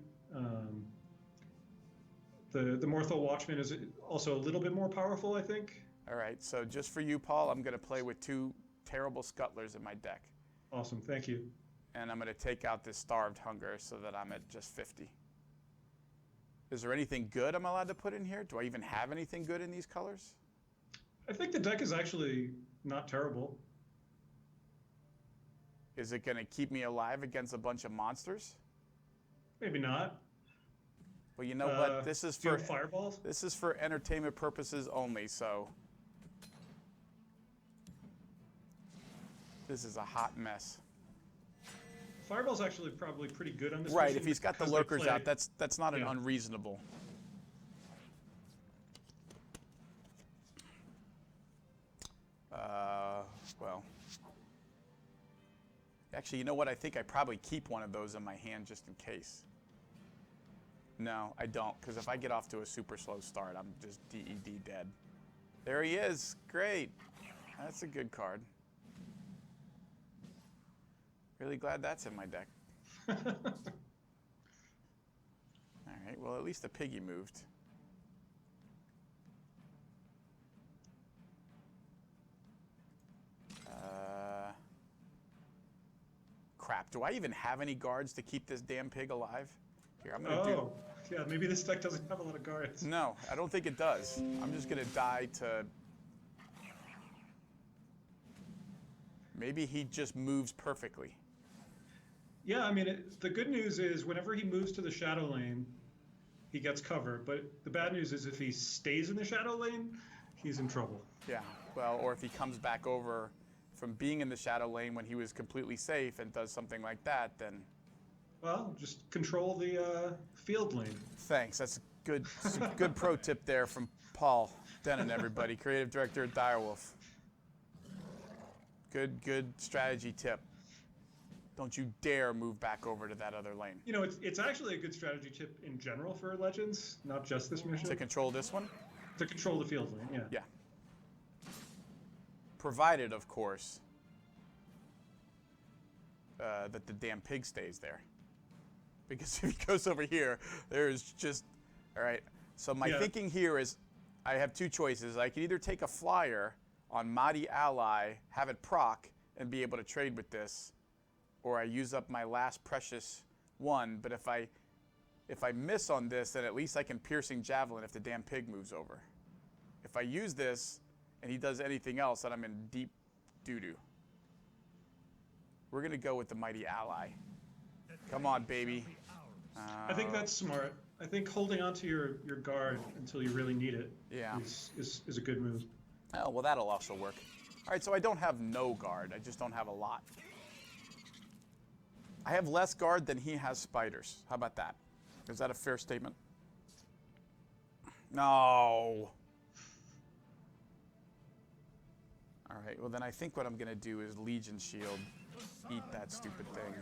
The Morthal Watchman is also a little bit more powerful, I think. All right, so just for you, Paul, I'm going to play with 2 terrible Scuttlers in my deck. Awesome, thank you. And I'm going to take out this Starved Hunger so that I'm at just 50. Is there anything good I'm allowed to put in here? Do I even have anything good in these colors? I think the deck is actually not terrible. Is it going to keep me alive against a bunch of monsters? Maybe not. Well, you know what? This is do you for have fireballs. This is for entertainment purposes only, so this is a hot mess. Fireball's actually probably pretty good on this. Right, mission if he's got the because they lurkers play- out, that's not an Yeah. unreasonable. Well, actually, you know what? I think I probably keep one of those in my hand just in case. No, I don't, because if I get off to a super slow start, I'm just DED dead. There he is. Great. That's a good card. Really glad that's in my deck. All right, well, at least the piggy moved. Crap, do I even have any guards to keep this damn pig alive? Here, I'm gonna do... Oh, yeah, maybe this deck doesn't have a lot of guards. No, I don't think it does. I'm just gonna die to... Maybe he just moves perfectly. Yeah, I mean, the good news is whenever he moves to the shadow lane, he gets cover. But the bad news is if he stays in the shadow lane, he's in trouble. Yeah, well, or if he comes back over from being in the shadow lane when he was completely safe and does something like that, then... Well, just control the field lane. Thanks, that's a good pro tip there from Paul Denon, everybody, creative director at Direwolf. Good strategy tip. Don't you dare move back over to that other lane. You know, it's actually a good strategy tip in general for Legends, not just this mission. To control this one? To control the field lane, yeah. Yeah. Provided, of course, that the damn pig stays there. Because if he goes over here, there's just... All right, so my thinking here is I have 2 choices. I can either take a flyer on Mighty Ally, have it proc, and be able to trade with this, or I use up my last precious one, but if I miss on this, then at least I can Piercing Javelin if the damn pig moves over. If I use this, and he does anything else, then I'm in deep doo-doo. We're going to go with the Mighty Ally. Come on, baby. I think that's smart. I think holding on to your guard until you really need it is a good move. Oh, well, that'll also work. All right, so I don't have no guard. I just don't have a lot. I have less guard than he has spiders. How about that? Is that a fair statement? No. All right, well, then I think what I'm going to do is Legion Shield. Eat that stupid thing.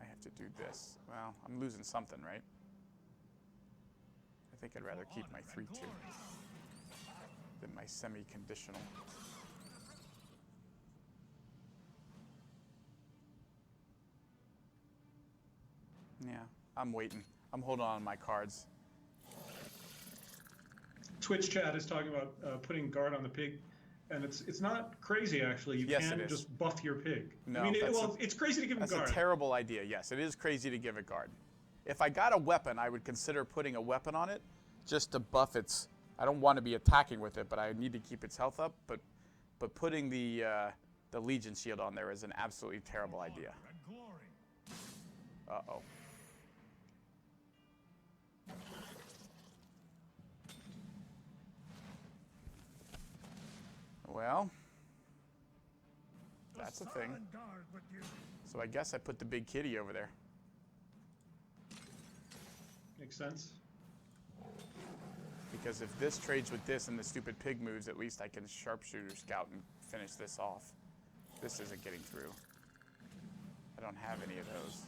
I have to do this. Well, I'm losing something, right? I think I'd rather keep my 3-2 than my semi-conditional. Yeah, I'm waiting. I'm holding on to my cards. Twitch chat is talking about putting guard on the pig. and it's not crazy actually. You Yes, it can't is. just buff your pig. No, I mean, that's it's crazy to give him That's guard. a terrible idea. Yes, it is crazy to give it guard. If I got a weapon, I would consider putting a weapon on it just to buff its. I don't want to be attacking with it, but I need to keep its health up. But putting the Legion shield on there is an absolutely terrible idea. Uh-oh. Well, that's a thing. So I guess I put the big kitty over there. Makes sense. Because if this trades with this and the stupid pig moves, at least I can sharpshooter scout and finish this off. This isn't getting through. I don't have any of those.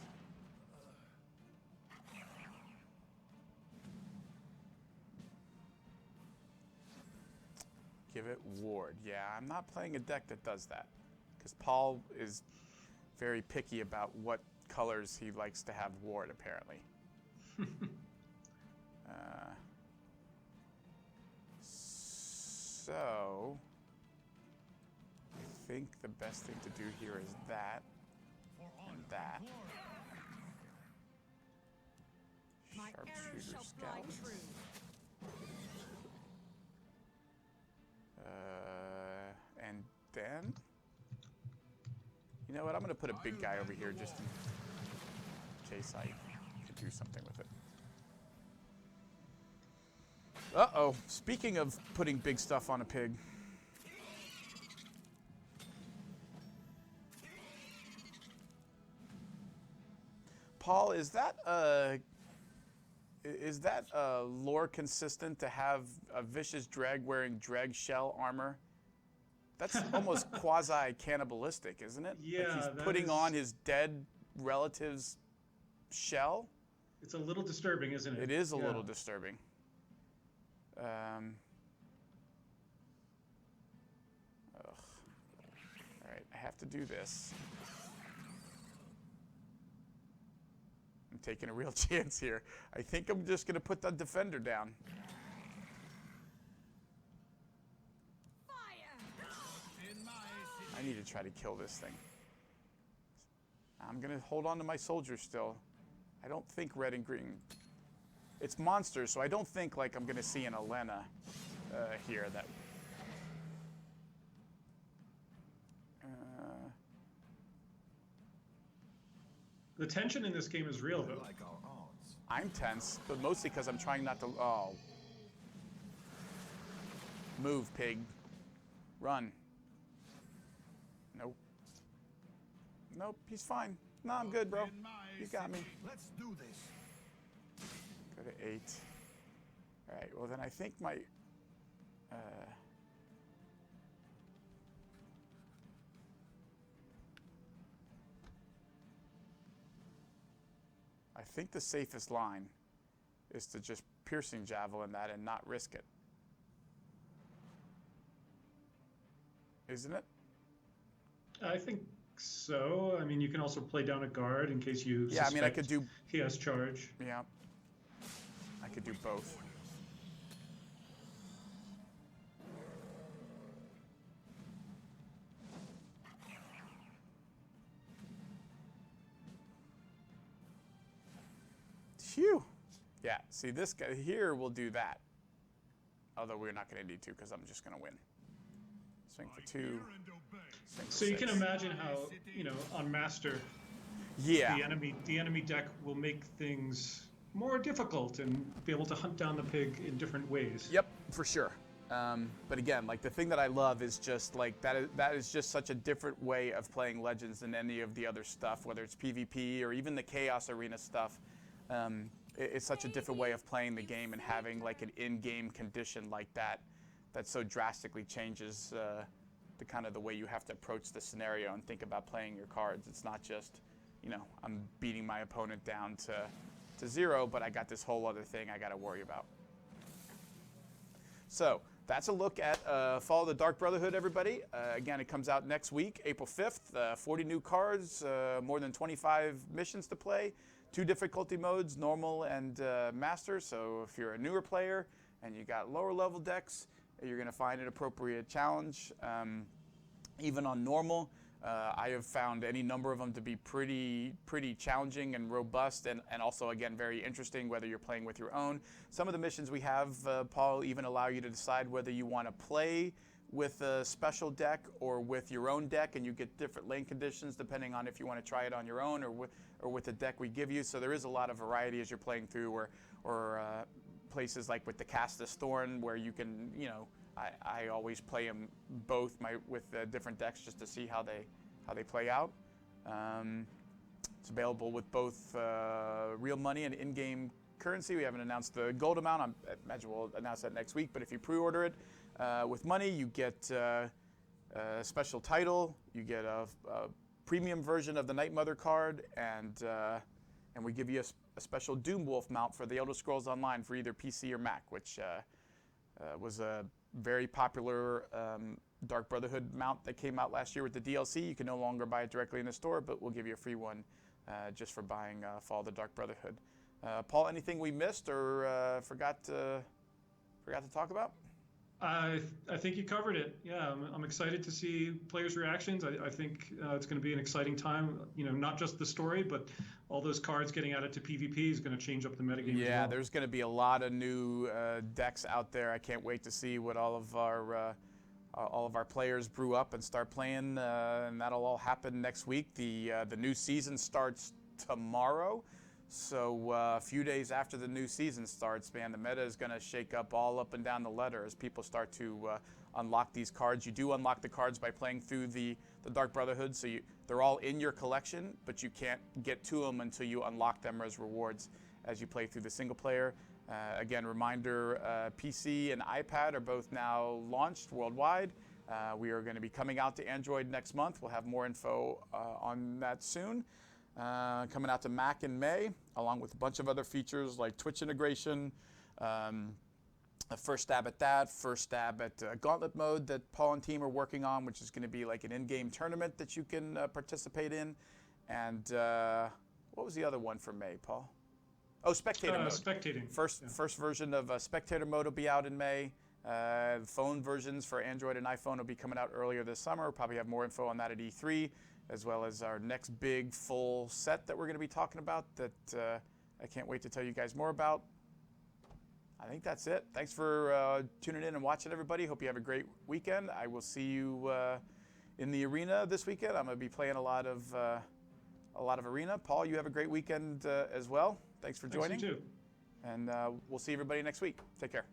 Give it ward. Yeah, I'm not playing a deck that does that. Because Paul is very picky about what colors he likes to have ward, apparently. So, I think the best thing to do here is that and that. My arrow Sharpshooter shall fly scout. true. And then, you know what? I'm going to put a big guy over here just in case I could do something with it. Uh-oh. Speaking of putting big stuff on a pig. Paul, is that lore consistent to have a vicious dreg wearing dreg shell armor? That's almost quasi-cannibalistic, isn't it? Yeah, like he's that putting is- on his dead relative's shell? It's a little disturbing, isn't it? It is a Yeah. little disturbing. Ugh. All right, I have to do this. I'm taking a real chance here. I think I'm just going to put the defender down. Fire! I need to try to kill this thing. I'm going to hold on to my soldiers still. I don't think red and green. It's monsters, so I don't think like I'm going to see an Elena here that. The tension in this game is real, though. Like our odds. I'm tense, but mostly because I'm trying not to. Oh. Move, pig. Run. Nope. Nope, he's fine. No, I'm good, bro. You got me. Let's do this. Go to 8. All right, well, then I think my. I think the safest line is to just piercing javelin that and not risk it. Isn't it? I think so. I mean, you can also play down a guard in case you. Yeah, I mean, I suspect could do. He has charge. Yeah. I could do both. Phew. Yeah, see, this guy here will do that. Although we're not going to need to because I'm just going to win. Swing for 2. Swing for So you can 6. imagine how, on Master, Yeah. the enemy deck will make things more difficult and be able to hunt down the pig in different ways. Yep, for sure. But again, like the thing that I love is just like that is just such a different way of playing Legends than any of the other stuff, whether it's PvP or even the Chaos Arena stuff. It's such a different way of playing the game and having like an in-game condition like that so drastically changes the kind of the way you have to approach the scenario and think about playing your cards. It's not just, I'm beating my opponent down to 0, but I got this whole other thing I got to worry about. So that's a look at Fall of the Dark Brotherhood, everybody. Again, it comes out next week, April 5th. 40 new cards, more than 25 missions to play. 2 difficulty modes, normal and master. So if you're a newer player and you got lower level decks, you're going to find an appropriate challenge. Even on normal, I have found any number of them to be pretty challenging and robust, and also, again, very interesting, whether you're playing with your own. Some of the missions we have, Paul, even allow you to decide whether you want to play with a special deck or with your own deck, and you get different lane conditions depending on if you want to try it on your own or with the deck we give you. So there is a lot of variety as you're playing through, or places like with the Castus Thorn, where you can, I always play them both with different decks just to see how they play out. It's available with both real money and in-game currency. We haven't announced the gold amount. I imagine we'll announce that next week. But if you pre-order it with money, you get a special title. You get a premium version of the Night Mother card, and we give you a special Doom Wolf mount for the Elder Scrolls Online for either PC or Mac, which was a very popular Dark Brotherhood mount that came out last year with the DLC. You can no longer buy it directly in the store, but we'll give you a free one just for buying Fall of the Dark Brotherhood. Paul, anything we missed or forgot to talk about? I think you covered it. Yeah, I'm excited to see players' reactions. I think it's going to be an exciting time. Not just the story, but all those cards getting added to PvP is going to change up the metagame. Yeah, as well. There's going to be a lot of new decks out there. I can't wait to see what all of our players brew up and start playing, and that'll all happen next week. The new season starts tomorrow. So a few days after the new season starts, man, the meta is going to shake up all up and down the ladder as people start to unlock these cards. You do unlock the cards by playing through the Dark Brotherhood, so they're all in your collection, but you can't get to them until you unlock them as rewards as you play through the single player. Again, reminder, PC and iPad are both now launched worldwide. We are going to be coming out to Android next month. We'll have more info on that soon. Coming out to Mac in May, along with a bunch of other features like Twitch integration, a first stab at that, first stab at Gauntlet mode that Paul and team are working on, which is going to be like an in-game tournament that you can participate in. And what was the other one for May, Paul? Oh, spectator mode. Spectating. First version of spectator mode will be out in May. Phone versions for Android and iPhone will be coming out earlier this summer. We'll probably have more info on that at E3, as well as our next big full set that we're going to be talking about that I can't wait to tell you guys more about. I think that's it. Thanks for tuning in and watching, everybody. Hope you have a great weekend. I will see you in the arena this weekend. I'm going to be playing a lot of arena. Paul, you have a great weekend as well. Thanks for joining. Thanks, you too. And we'll see everybody next week. Take care.